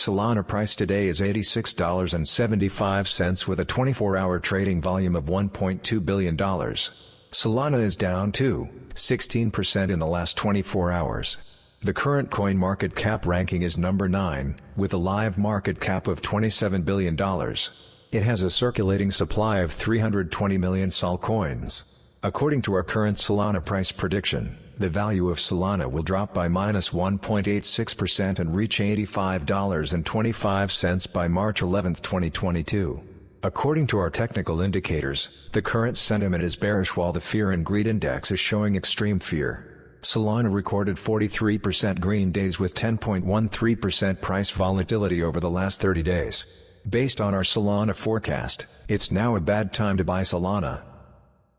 Solana price today is $86.75 with a 24-hour trading volume of $1.2 billion. Solana is down 16% in the last 24 hours. The current CoinMarketCap ranking is number 9, with a live market cap of $27 billion. It has a circulating supply of 320 million SOL coins. According to our current Solana price prediction, the value of Solana will drop by -1.86% and reach $85.25 by March 11, 2022. According to our technical indicators, the current sentiment is bearish while the fear and greed index is showing extreme fear. Solana recorded 43% green days with 10.13% price volatility over the last 30 days. Based on our Solana forecast, it's now a bad time to buy Solana.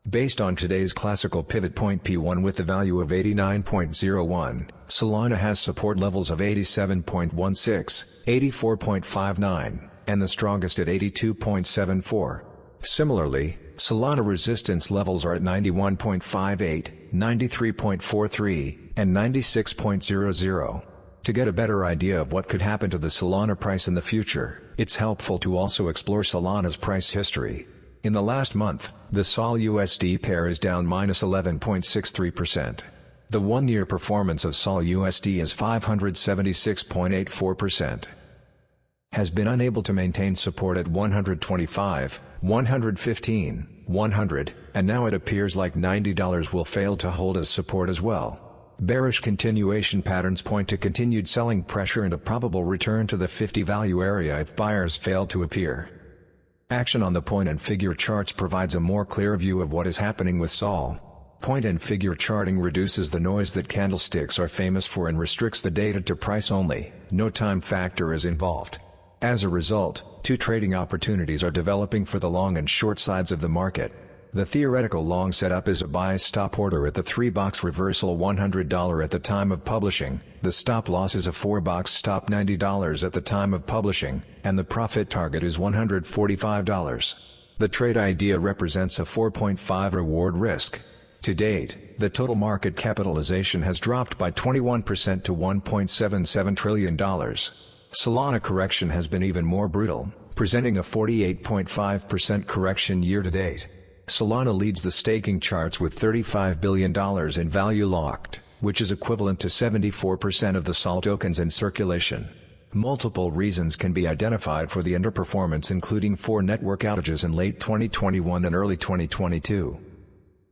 Based on today's classical pivot point P1 with the value of 89.01, Solana has support levels of 87.16, 84.59, and the strongest at 82.74. Similarly, Solana resistance levels are at 91.58, 93.43, and 96.00. To get a better idea of what could happen to the Solana price in the future, it's helpful to also explore Solana's price history. In the last month, the SOL USD pair is down -11.63%. The one-year performance of SOL USD is 576.84%. Has been unable to maintain support at 125, 115, 100, and now it appears like $90 will fail to hold as support as well. Bearish continuation patterns point to continued selling pressure and a probable return to the 50 value area if buyers fail to appear. Action on the point and figure charts provides a more clear view of what is happening with SOL. Point and figure charting reduces the noise that candlesticks are famous for and restricts the data to price only. No time factor is involved. As a result, two trading opportunities are developing for the long and short sides of the market. The theoretical long setup is a buy stop order at the 3-box reversal $100 at the time of publishing, the stop loss is a 4-box stop $90 at the time of publishing, and the profit target is $145. The trade idea represents a 4.5 reward risk. To date, the total market capitalization has dropped by 21% to $1.77 trillion. Solana correction has been even more brutal, presenting a 48.5% correction year to date. Solana leads the staking charts with $35 billion in value locked, which is equivalent to 74% of the SOL tokens in circulation. Multiple reasons can be identified for the underperformance, including 4 network outages in late 2021 and early 2022.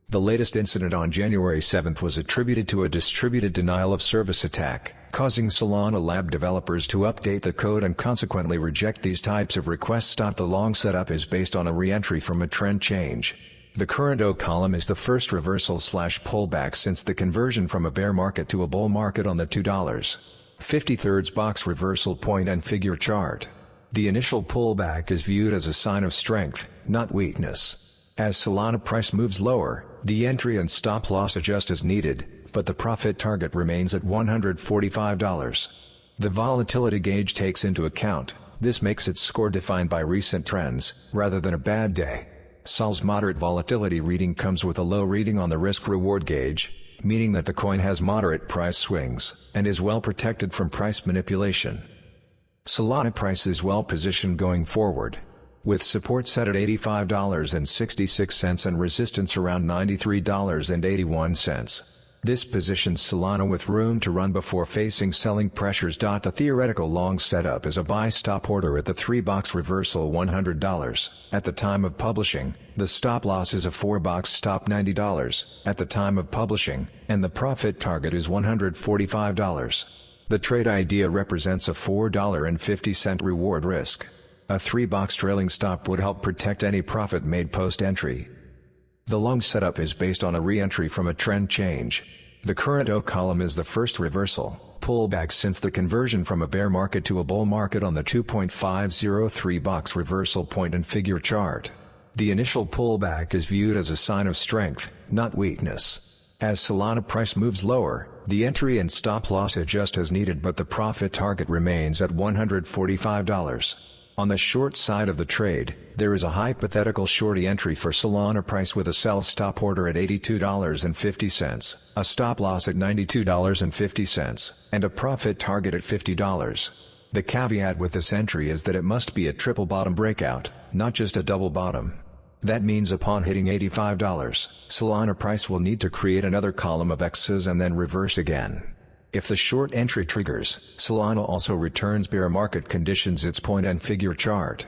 The latest incident on January 7 was attributed to a distributed denial of service attack, causing Solana Lab developers to update the code and consequently reject these types of requests. The long setup is based on a re-entry from a trend change. The current O column is the first reversal/pullback since the conversion from a bear market to a bull market on the $2.53 box reversal point and figure chart. The initial pullback is viewed as a sign of strength, not weakness. As Solana price moves lower, the entry and stop loss adjust as needed, but the profit target remains at $145. The volatility gauge takes into account, this makes its score defined by recent trends, rather than a bad day. SOL's moderate volatility reading comes with a low reading on the risk-reward gauge, meaning that the coin has moderate price swings, and is well protected from price manipulation. Solana price is well positioned going forward, with support set at $85.66 and resistance around $93.81. This positions Solana with room to run before facing selling pressures. The theoretical long setup is a buy stop order at the 3-box reversal $100 at the time of publishing, the stop loss is a 4-box stop $90 at the time of publishing, and the profit target is $145. The trade idea represents a $4.50 reward risk. A 3-box trailing stop would help protect any profit made post-entry. The long setup is based on a re-entry from a trend change. The current O column is the first reversal pullback since the conversion from a bear market to a bull market on the 2.503 box reversal point and figure chart. The initial pullback is viewed as a sign of strength, not weakness. As Solana price moves lower, the entry and stop loss adjust as needed, but the profit target remains at $145. On the short side of the trade, there is a hypothetical shorty entry for Solana price with a sell stop order at $82.50, a stop loss at $92.50, and a profit target at $50. The caveat with this entry is that it must be a triple bottom breakout, not just a double bottom. That means upon hitting $85, Solana price will need to create another column of X's and then reverse again. If the short entry triggers, Solana also returns bear market conditions its point and figure chart.